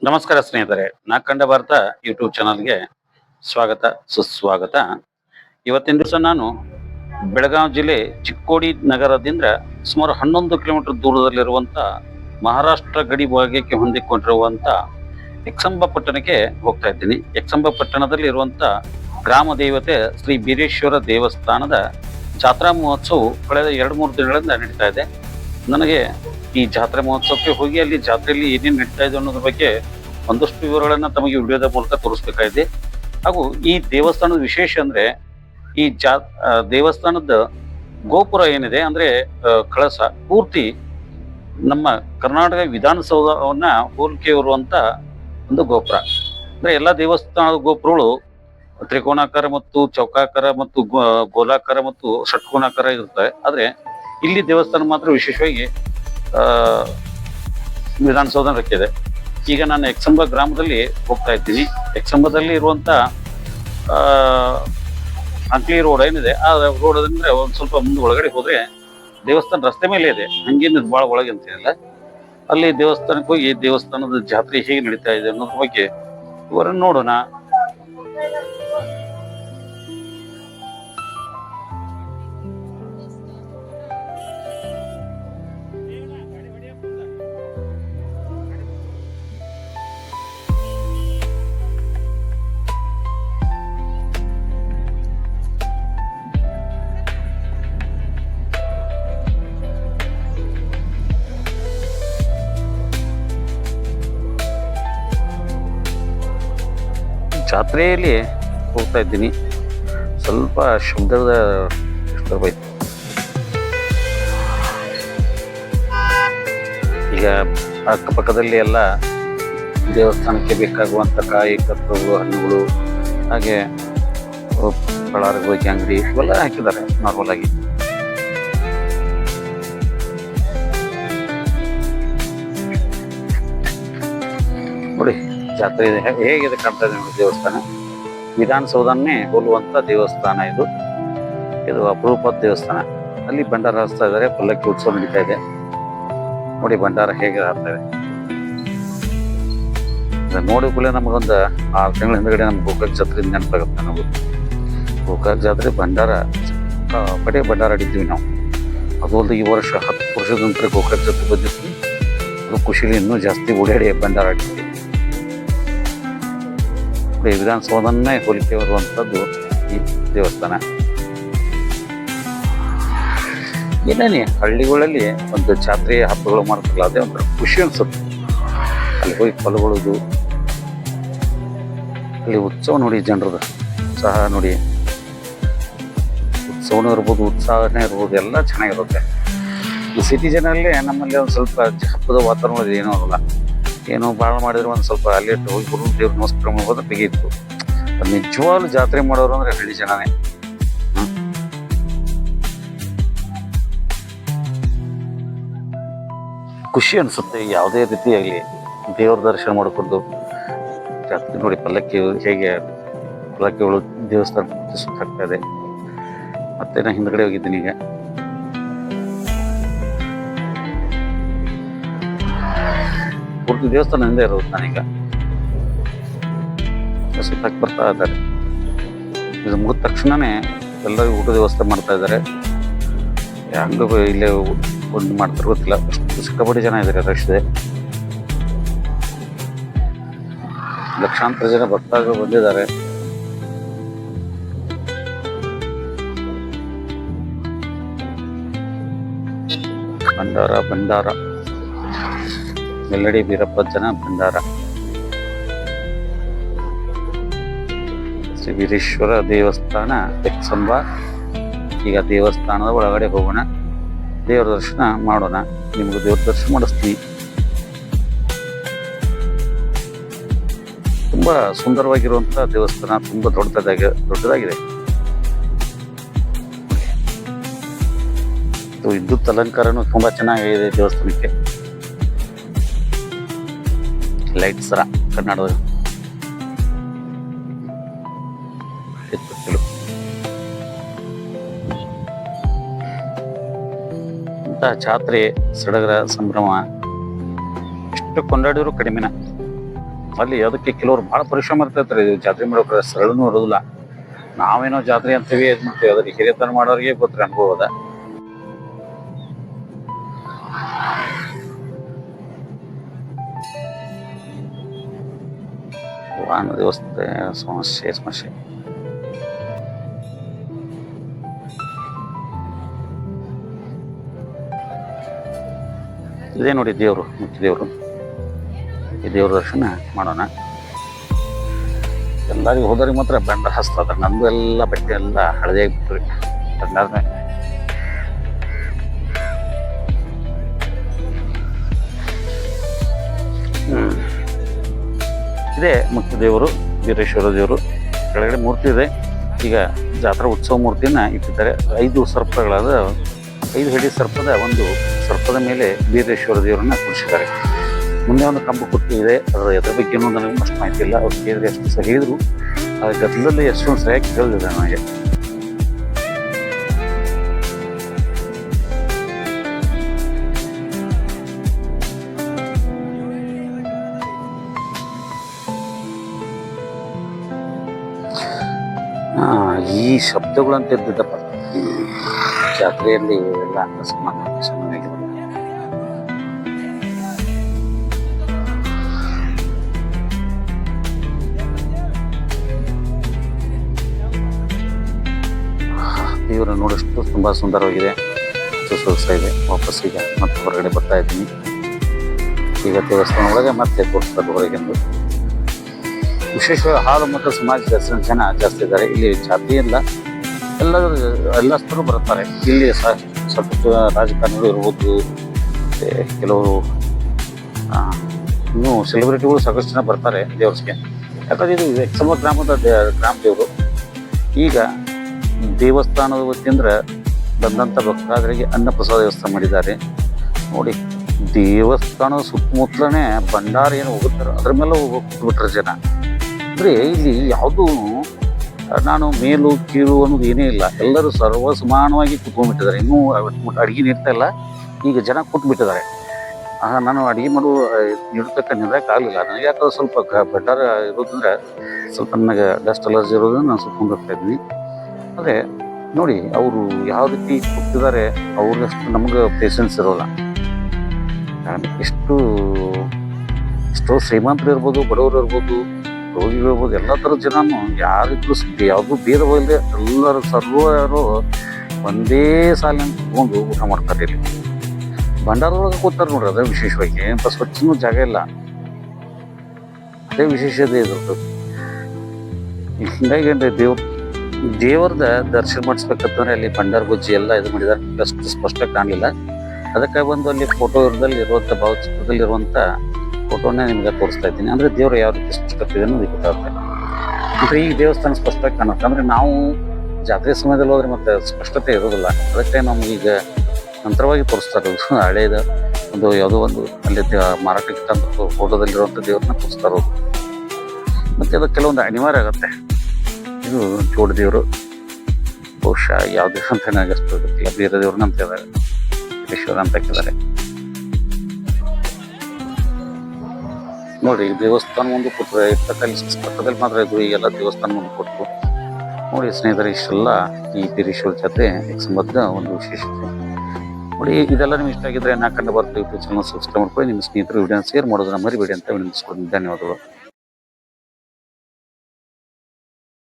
ನಮಸ್ಕಾರ ಸ್ನೇಹಿತರೆ, ನಾಕಂಡ ಭಾರತ ಯೂಟ್ಯೂಬ್ ಚಾನಲ್ಗೆ ಸ್ವಾಗತ ಸುಸ್ವಾಗತ. ಇವತ್ತಿನ ದಿವಸ ನಾನು ಬೆಳಗಾವಿ ಜಿಲ್ಲೆ ಚಿಕ್ಕೋಡಿ ನಗರದಿಂದ ಸುಮಾರು 11 ಕಿಲೋಮೀಟರ್ ದೂರದಲ್ಲಿರುವಂತ ಮಹಾರಾಷ್ಟ್ರ ಗಡಿ ಭಾಗಕ್ಕೆ ಹೊಂದಿಕೊಂಡಿರುವಂತ ಯಕ್ಷಂಬ ಪಟ್ಟಣಕ್ಕೆ ಹೋಗ್ತಾ ಇದ್ದೀನಿ. ಯಕ್ಷಂಬ ಪಟ್ಟಣದಲ್ಲಿ ಇರುವಂತ ಗ್ರಾಮ ದೇವತೆ ಶ್ರೀ ಬೀರೇಶ್ವರ ದೇವಸ್ಥಾನದ ಜಾತ್ರಾ ಮಹೋತ್ಸವ ಕಳೆದ 2-3 ದಿನಗಳಿಂದ ನಡೀತಾ ಇದೆ. ನನಗೆ ಈ ಜಾತ್ರೆ ಮಹೋತ್ಸವಕ್ಕೆ ಹೋಗಿ ಅಲ್ಲಿ ಜಾತ್ರೆಯಲ್ಲಿ ಏನೇನು ನಡೀತಾ ಇದೆ ಅನ್ನೋದ್ರ ಬಗ್ಗೆ ಒಂದಷ್ಟು ವಿವರಗಳನ್ನ ತಮಗೆ ವಿಡಿಯೋದ ಮೂಲಕ ತೋರಿಸ್ಬೇಕಾಗಿದೆ. ಹಾಗೂ ಈ ದೇವಸ್ಥಾನದ ವಿಶೇಷ ಅಂದ್ರೆ ಈ ದೇವಸ್ಥಾನದ ಗೋಪುರ ಏನಿದೆ ಅಂದ್ರೆ ಕಳಸ ಪೂರ್ತಿ ನಮ್ಮ ಕರ್ನಾಟಕ ವಿಧಾನಸೌಧವನ್ನ ಹೋಲಿಕೆ ಇರುವಂತ ಒಂದು ಗೋಪುರ. ಅಂದ್ರೆ ಎಲ್ಲಾ ದೇವಸ್ಥಾನದ ಗೋಪುರಗಳು ತ್ರಿಕೋನಾಕಾರ ಮತ್ತು ಚೌಕಾಕಾರ ಮತ್ತು ಗೋಲಾಕಾರ ಮತ್ತು ಷಟ್ಕೋನಾಕಾರ ಇರ್ತವೆ. ಆದ್ರೆ ಇಲ್ಲಿ ದೇವಸ್ಥಾನ ಮಾತ್ರ ವಿಶೇಷವಾಗಿ ವಿಧಾನಸೌಧ ರಕ್ಕಿದೆ. ಈಗ ನಾನು ಯಕ್ಷಂಬ ಗ್ರಾಮದಲ್ಲಿ ಹೋಗ್ತಾ ಇದ್ದೀನಿ. ಯಕ್ಷಂಬದಲ್ಲಿ ಇರುವಂತ ಅಂಕ್ಲಿ ರೋಡ್ ಏನಿದೆ ಆ ರೋಡ್ ಅಂದ್ರೆ ಒಂದ್ ಸ್ವಲ್ಪ ಮುಂದೆ ಒಳಗಡೆ ಹೋದ್ರೆ ದೇವಸ್ಥಾನ ರಸ್ತೆ ಮೇಲೆ ಇದೆ, ಹಂಗೇನು ಬಹಳ ಒಳಗೆ ಅಂತೇನಿಲ್ಲ. ಅಲ್ಲಿ ದೇವಸ್ಥಾನಕ್ಕೆ ಹೋಗಿ ದೇವಸ್ಥಾನದ ಜಾತ್ರೆ ಹೇಗೆ ನಡೀತಾ ಇದೆ ಅನ್ನೋದ್ರ ಬಗ್ಗೆ ಇವರನ್ನು ನೋಡೋಣ. ಜಾತ್ರೆಯಲ್ಲಿ ಹೋಗ್ತಾ ಇದ್ದೀನಿ. ಸ್ವಲ್ಪ ಶಬ್ದದ ಡಿಸ್ಟರ್ಬ್ ಐತಿ. ಈಗ ಅಕ್ಕಪಕ್ಕದಲ್ಲಿ ಎಲ್ಲ ದೇವಸ್ಥಾನಕ್ಕೆ ಬೇಕಾಗುವಂಥ ಕಾಯಿ ಕತ್ತಲು ಹಣ್ಣುಗಳು ಹಾಗೆ ಪಳಾರಗೋಗಿ ಅಂಗಡಿ ಇವೆಲ್ಲ ಹಾಕಿದ್ದಾರೆ ನಾರ್ಮಲ್ ಆಗಿ. ನೋಡಿ ಜಾತ್ರೆ ಹೇಗಿದೆ ಕಾಣ್ತಾ ಇದೆ ನೋಡಿ. ದೇವಸ್ಥಾನ ವಿಧಾನಸೌಧನ್ನೇ ಹೋಲುವಂತ ದೇವಸ್ಥಾನ ಇದು. ಇದು ಅಪರೂಪದ ದೇವಸ್ಥಾನ. ಅಲ್ಲಿ ಭಂಡಾರ ಹರಿಸ್ತಾ ಇದ್ದಾರೆ, ಪಲ್ಲಕ್ಕಿ ಉತ್ಸವ ನಡೀತಾ ಇದೆ. ನೋಡಿ ಭಂಡಾರ ಹೇಗೆ ಹಾಕ್ತಾ ಇದೆ ನೋಡಿ. ಕೂಡಲೇ ನಮಗೊಂದು 6 ತಿಂಗಳ ಹಿಂದ್ಗಡೆ ನಮ್ಗೆ ಗೋಕಾಕ್ ಜಾತ್ರೆ ನೆನಪಾಗುತ್ತೆ. ನಾವು ಗೋಕಾಕ್ ಜಾತ್ರೆ ಭಂಡಾರ ಪಡೆ ಭಂಡಾರ ಆಡಿದ್ವಿ ನಾವು. ಅದು ಅಲ್ಲದೆ ಈ ವರ್ಷ 10 ವರ್ಷದ ನಂತರ ಗೋಕಾಕ್ ಜಾತ್ರೆ ಬಂದಿದ್ವಿ. ಅದು ಖುಷಿಲಿ ಇನ್ನೂ ಜಾಸ್ತಿ ಓಡಾಡಿ ಭಂಡಾರ ಆಡಿದ್ವಿ. ವಿಧಾನಸೌಧನ್ನೇ ಹೋಲಿಕೆ ಬರುವಂಥದ್ದು ಈ ದೇವಸ್ಥಾನ. ಏನೇನೆ ಹಳ್ಳಿಗಳಲ್ಲಿ ಒಂದು ಜಾತ್ರೆ ಹಬ್ಬಗಳು ಮಾಡ್ತಾರಲ್ಲ, ಅದೇ ಒಂಥರ ಖುಷಿ ಅನ್ಸುತ್ತೆ. ಅಲ್ಲಿ ಹೋಗಿ ಪಾಲ್ಗೊಳ್ಳೋದು, ಅಲ್ಲಿ ಉತ್ಸವ ನೋಡಿ, ಜನರದ ಉತ್ಸಾಹ ನೋಡಿ. ಉತ್ಸವನೂ ಇರ್ಬೋದು, ಉತ್ಸಾಹನೇ ಇರ್ಬೋದು, ಎಲ್ಲ ಚೆನ್ನಾಗಿರುತ್ತೆ. ಈ ಸಿಟಿ ಜನರಲ್ಲಿ ನಮ್ಮಲ್ಲಿ ಒಂದು ಸ್ವಲ್ಪ ಹಬ್ಬದ ವಾತಾವರಣ ಏನೂ ಅಲ್ಲ. ಏನೋ ಭಾಳ ಮಾಡಿದ್ರೆ ಒಂದು ಸ್ವಲ್ಪ ಅಲ್ಲಿ ಹೋಗಿ ಗುರು ದೇವ್ರ ನಮಸ್ಕಾರ ಮಾಡ್ಬೋದು ತೆಗೀತು. ನಿಜವಾಗ್ಲೂ ಜಾತ್ರೆ ಮಾಡೋರು ಅಂದ್ರೆ ಹಳ್ಳಿ ಜನನೇ. ಖುಷಿ ಅನ್ಸುತ್ತೆ ಯಾವುದೇ ರೀತಿಯಾಗಲಿ ದೇವ್ರ ದರ್ಶನ ಮಾಡಿಕೊಂಡು ಜಾತ್ರೆ ನೋಡಿ. ಪಲ್ಲಕ್ಕಿಗಳು ದೇವಸ್ಥಾನ ಸುತ್ತಾಗ್ತಾ ಇದೆ. ಮತ್ತೆ ನಾನು ಹಿಂದ್ಗಡೆ ಹೋಗಿದ್ದೀನಿ. ಈಗ ಪೂರ್ತಿ ದೇವಸ್ಥಾನ ಹಿಂದೆ ಇರೋದು. ನಾನೀಗ ಸುತ್ತಕ್ಕೆ ಬರ್ತಾ ಇದ್ದಾರೆ. ಇದು ಮುಗಿದ ತಕ್ಷಣನೇ ಎಲ್ಲರಿಗೂ ಊಟದ ವ್ಯವಸ್ಥೆ ಮಾಡ್ತಾ ಇದ್ದಾರೆ. ಹಂಗ ಇಲ್ಲೇ ಒಂದು ಮಾಡ್ತಾರೆ ಗೊತ್ತಿಲ್ಲ, ಅಷ್ಟು ಸಿಕ್ಕಾಪಟ್ಟೆ ಜನ ಇದ್ದಾರೆ, ರಶ್ ಇದೆ. ಲಕ್ಷಾಂತರ ಜನ ಭಕ್ತಾದಿಗಳು ಬಂದಿದ್ದಾರೆ. ಭಂಡಾರ ಮೆಲ್ಲಡಿ ಬೀರಪ್ಪ ಜನ ಭಂಡಾರ. ಶ್ರೀ ಬೀರೇಶ್ವರ ದೇವಸ್ಥಾನ ಯಕ್ಷಂಬ. ಈಗ ದೇವಸ್ಥಾನದ ಒಳಗಡೆ ಹೋಗೋಣ, ದೇವರ ದರ್ಶನ ಮಾಡೋಣ. ನಿಮ್ಗೆ ದೇವ್ರ ದರ್ಶನ ಮಾಡಿಸ್ತೀನಿ. ತುಂಬಾ ಸುಂದರವಾಗಿರುವಂತ ದೇವಸ್ಥಾನ, ತುಂಬಾ ದೊಡ್ಡದಾಗಿದೆ. ವಿದ್ಯುತ್ ಅಲಂಕಾರನು ತುಂಬಾ ಚೆನ್ನಾಗಿದೆ ದೇವಸ್ಥಾನಕ್ಕೆ. ಲೈಟ್ ಸರ ಕರ್ನಾಟಕದ ಜಾತ್ರೆ ಸಡಗರ ಸಂಭ್ರಮ ಎಷ್ಟು ಕೊಂಡಾಡಿದ್ರು ಕಡಿಮೆನ. ಅಲ್ಲಿ ಅದಕ್ಕೆ ಕೆಲವರು ಬಹಳ ಪರಿಶ್ರಮ ಇರ್ತೈತ್ರಿ. ಜಾತ್ರೆ ಮಾಡೋಕೆ ಸರಳನೂ ಇರೋದಿಲ್ಲ. ನಾವೇನೋ ಜಾತ್ರೆ ಅಂತೀವಿ ಇದ್ ಮಾಡ್ತೀವಿ, ಅದ್ರ ಹಿರಿಯತನ ಮಾಡೋರಿಗೆ ಗೊತ್ತ್ರಿ ಅನುಭವ ಅದ. ವಾಹನ ವ್ಯವಸ್ಥೆ ಸಮಸ್ಯೆ ಇದೇ ನೋಡಿ ದೇವರು, ಮುಖ್ಯ ದೇವರು. ಈ ದೇವ್ರ ದರ್ಶನ ಮಾಡೋಣ. ಎಲ್ಲರಿಗೂ ಹೋದವ್ರಿಗೆ ಮಾತ್ರ ಬೆಂಡ ಹಸ್ತದ. ನಂದು ಎಲ್ಲ ಬಟ್ಟೆ ಎಲ್ಲ ಹಳದಿ ಆಗಿಬಿಟ್ರಿ ಬೆಂಡಾದ್ಮೇಲೆ. ಇದೇ ಮುಖ್ಯ ದೇವರು ವೀರೇಶ್ವರ ದೇವರು. ಕೆಳಗಡೆ ಮೂರ್ತಿ ಇದೆ. ಈಗ ಜಾತ್ರಾ ಉತ್ಸವ ಮೂರ್ತಿಯನ್ನ ಇಟ್ಟಿದ್ದಾರೆ. 5 ಸರ್ಪಗಳಾದ 5 ಹೆಡಿ ಸರ್ಪದ ಒಂದು ಸರ್ಪದ ಮೇಲೆ ವೀರೇಶ್ವರ ದೇವರನ್ನ ಕೂರಿಸಿದ್ದಾರೆ. ಮುಂದೆ ಒಂದು ಕಂಬ ಕುಟ್ಟಿ ಇದೆ. ಅದರ ಬಗ್ಗೆನೂ ನನಗೆ ಅಷ್ಟು ಮಾಹಿತಿ ಇಲ್ಲ. ಅವ್ರು ಕೇಳಿದ್ರೆ ಎಷ್ಟು ಸಹ ಹೇಳಿದ್ರು, ಆ ಗದ್ದಲಲ್ಲಿ ಎಷ್ಟೊಂದು ಸರಿಯಾಗಿ ಕೇಳಿದೆ ನನಗೆ. ಈ ಶಬ್ದಗಳಂತ ಇದ್ದಿದ್ದಪ್ಪ ಜಾತ್ರೆಯಲ್ಲಿ ಎಲ್ಲ ಸಾಮಾನ್ಯವಾಗಿ. ದೇವರ ನೋಡಷ್ಟು ತುಂಬಾ ಸುಂದರವಾಗಿದೆ, ಸೊಗಸ ಇದೆ. ವಾಪಸ್ ಈಗ ಮತ್ತೆ ಹೊರಗಡೆ ಬರ್ತಾ ಇದ್ದೀನಿ. ಈಗ ದೇವಸ್ಥಾನ ಒಳಗೆ ಮತ್ತೆ ತೋರಿಸ್ತಾರೆ ಹೊರಗೆಂದು. ವಿಶೇಷವಾಗಿ ಹಾಲು ಮತ್ತು ಸಮಾಜದ ಜನ ಜಾಸ್ತಿ ಇದ್ದಾರೆ ಇಲ್ಲಿ. ಜಾತಿ ಇಲ್ಲ, ಎಲ್ಲರೂ ಬರ್ತಾರೆ ಇಲ್ಲಿ. ಸ್ವಲ್ಪ ರಾಜಕಾರಣಿಗಳು ಇರ್ಬೋದು, ಕೆಲವರು ಇನ್ನೂ ಸೆಲೆಬ್ರಿಟಿಗಳು ಸಾಕಷ್ಟು ಜನ ಬರ್ತಾರೆ ದೇವರಿಗೆ. ಯಾಕಂದ್ರೆ ಇದು ಎಕ್ಸಮ ಗ್ರಾಮದ ಗ್ರಾಮ ದೇವರು. ಈಗ ದೇವಸ್ಥಾನದ ವತಿಯಿಂದ ಬಂದಂಥ ಭಕ್ತಾದರಿಗೆ ಅನ್ನಪ್ರಸಾದ ವ್ಯವಸ್ಥೆ ಮಾಡಿದ್ದಾರೆ ನೋಡಿ. ದೇವಸ್ಥಾನದ ಸುತ್ತಮುತ್ತಲೇ ಭಂಡಾರ ಏನು ಹೋಗುತ್ತಾರೆ, ಅದ್ರ ಮೇಲೆ ಹೋಗ್ಬಿಟ್ರೆ ಜನ. ಅಂದರೆ ಇಲ್ಲಿ ಯಾವುದೂ ನಾನು ಮೇಲು ಕೀಳು ಅನ್ನೋದು ಏನೇ ಇಲ್ಲ. ಎಲ್ಲರೂ ಸರ್ವ ಸಮಾನವಾಗಿ ಕುತ್ಕೊಂಡ್ಬಿಟ್ಟಿದ್ದಾರೆ. ಇನ್ನೂ ಅಡುಗೆ ನೀಡ್ತಾ ಇಲ್ಲ, ಈಗ ಜನ ಕೂತ್ಬಿಟ್ಟಿದ್ದಾರೆ. ನಾನು ಅಡುಗೆ ನೀಡತಕ್ಕ ನಿಲ್ಲಕ್ಕಾಗಲಿಲ್ಲ. ನನಗೆ ಯಾಕಂದ್ರೆ ಸ್ವಲ್ಪ ಭಂಡಾರ ಇರೋದ್ರಿಂದ ಸ್ವಲ್ಪ ನನಗೆ ಡಸ್ಟ್ ಅಲರ್ಜಿ ಇರೋದ್ರಿಂದ ನಾನು ಸ್ವಲ್ಪ ಮುಂದಿರ್ತಾ ಇದ್ವಿ. ಆದರೆ ನೋಡಿ ಅವರು ಯಾವ ರೀತಿ ಕೂತಿದ್ದಾರೆ, ಅವ್ರಿಗಷ್ಟು ನಮ್ಗೆ ಪೇಷನ್ಸ್ ಇರೋಲ್ಲ. ಎಷ್ಟೋ ಶ್ರೀಮಂತರು ಇರ್ಬೋದು, ಬಡವರು ಇರ್ಬೋದು, ರೋಗಿಗಳು ಇರ್ಬೋದು, ಎಲ್ಲ ಥರದ ಜನನು ಯಾರಿದ್ರು ಯಾವುದೂ ಭೇದವಿಲ್ಲದೆ ಎಲ್ಲರೂ ಸರ್ವರು ಒಂದೇ ಸಾಲಿನ ಕೂತ್ಕೊಂಡು ಊಟ ಮಾಡ್ತಾರೆ. ಇಲ್ಲಿ ಭಂಡಾರದೊಳಗೆ ಕೂತಾರೆ ನೋಡ್ರಿ. ಅದೇ ವಿಶೇಷವಾಗಿ ಅಂತ ಸ್ವಚ್ಛನೂ ಜಾಗ ಇಲ್ಲ. ಅದೇ ವಿಶೇಷತೆ ಇದ್ರದ್ದು. ಹಿಂಗಾಗಿ ದೇವ್ರದ ದರ್ಶನ ಮಾಡಿಸ್ಬೇಕಂತಂದ್ರೆ ಅಲ್ಲಿ ಭಂಡಾರ ಗೊಜ್ಜಿ ಎಲ್ಲ ಇದು ಮಾಡಿದ್ದಾರೆ. ಅಷ್ಟು ಸ್ಪಷ್ಟ ಕಾಣಲಿಲ್ಲ. ಅದಕ್ಕೆ ಬಂದು ಅಲ್ಲಿ ಫೋಟೋ ಇರುವಂಥ ಭಾವಚಿತ್ರದಲ್ಲಿರುವಂಥ ಫೋಟೋನೇ ನಿಮ್ಗೆ ತೋರಿಸ್ತಾ ಇದ್ದೀನಿ. ಅಂದರೆ ದೇವರು ಯಾವ ರೀತಿ ಸ್ಪಷ್ಟತೆ ಇದೆ ಅನ್ನೋದು ಗೊತ್ತಾಗುತ್ತೆ. ಅಂದರೆ ಈ ದೇವಸ್ಥಾನ ಸ್ಪಷ್ಟವಾಗಿ ಕಾಣುತ್ತೆ. ಅಂದರೆ ನಾವು ಜಾತ್ರೆ ಸಮಯದಲ್ಲಿ ಹೋದ್ರೆ ಮತ್ತೆ ಸ್ಪಷ್ಟತೆ ಇರೋದಿಲ್ಲ. ಅದಕ್ಕೆ ನಮಗೀಗ ನಂತರವಾಗಿ ತೋರಿಸ್ತಾರೆ. ಹಳೇದ ಒಂದು ಯಾವುದೋ ಒಂದು ಅಲ್ಲಿ ಮಾರಾಟಕ್ಕೆ ತಂದು ಫೋಟೋದಲ್ಲಿರುವಂಥ ದೇವ್ರನ್ನ ತೋರಿಸ್ತಾ ಇರೋದು. ಮತ್ತು ಅದು ಕೆಲವೊಂದು ಅನಿವಾರ್ಯ ಆಗುತ್ತೆ. ಇದು ಜೋಡ ದೇವರು. ಬಹುಶಃ ಯಾವ ದೇವ್ರ ಅಂತ ನನಗೆ ಅಷ್ಟು ಗೊತ್ತಿಲ್ಲ. ಬೇರೆ ದೇವ್ರನ್ನ ಅಂತ ಇದ್ದಾರೆ, ಈಶ್ವರ ಅಂತ ಹಾಕಿದ್ದಾರೆ ನೋಡಿ. ದೇವಸ್ಥಾನ ಮುಂದೆ ಕೊಟ್ಟರೆ ಪಕ್ಕದಲ್ಲಿ ಮಾತ್ರ ಇದು. ಈಗೆಲ್ಲ ದೇವಸ್ಥಾನ ಮುಂದೆ ಕೊಟ್ಟು ನೋಡಿ ಸ್ನೇಹಿತರೆ, ಇಷ್ಟೆಲ್ಲ ಈ ಬೀರೇಶ್ವರ ಜಾತ್ರೆ ಸಂಬಂಧ ಒಂದು ವಿಶೇಷತೆ ನೋಡಿ. ಇದೆಲ್ಲ ನಿಮ್ಗೆ ಇಷ್ಟ ಆಗಿದ್ರೆ ನಾ ಕಂಡು ಬರ್ತಾ ಯೂಟ್ಯೂಬ್ ಚಾನಲ್ ಸಬ್ಸ್ಕ್ರೈಬ್ ಮಾಡ್ಕೊಳ್ಳಿ. ನಿಮ್ಮ ಸ್ನೇಹಿತರು ವಿಡಿಯೋ ಶೇರ್ ಮಾಡೋದನ್ನ ಮರಿಬೇಡಿ ಅಂತ ವಿನಂತಿಸ್ಕೊಡ್ತೀನಿ. ಧನ್ಯವಾದಗಳು.